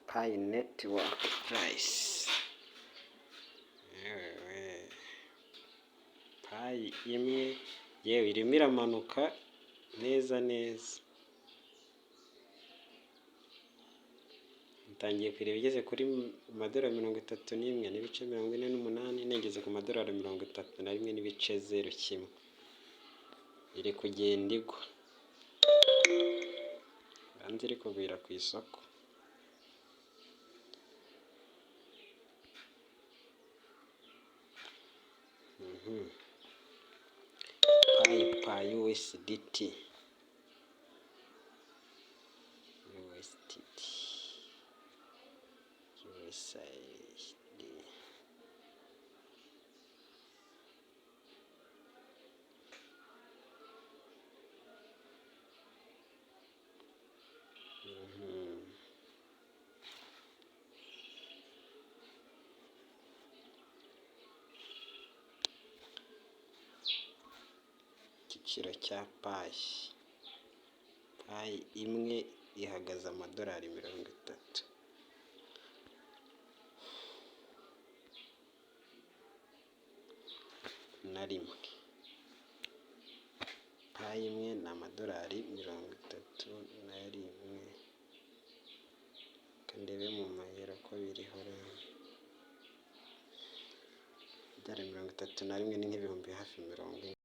payi netiwaka purayisi. Payi imwe yewe irimo iramanuka neza neza. Ntangiye kureba igeze kuri amadolari 31 n'ibice 48, negeze ku madolari 31 n'ibice 01. Iri kugenda igwa, hanze iri kugwira ku isoko. Payi USDT. Igiciro cya payi imwe ihagaze amadolari 31. Payi imwe ni amadolari 31. Kandebe mu mayero ko biriho rero. Amadolari 31 ni nk'ibihumbi hafi 40.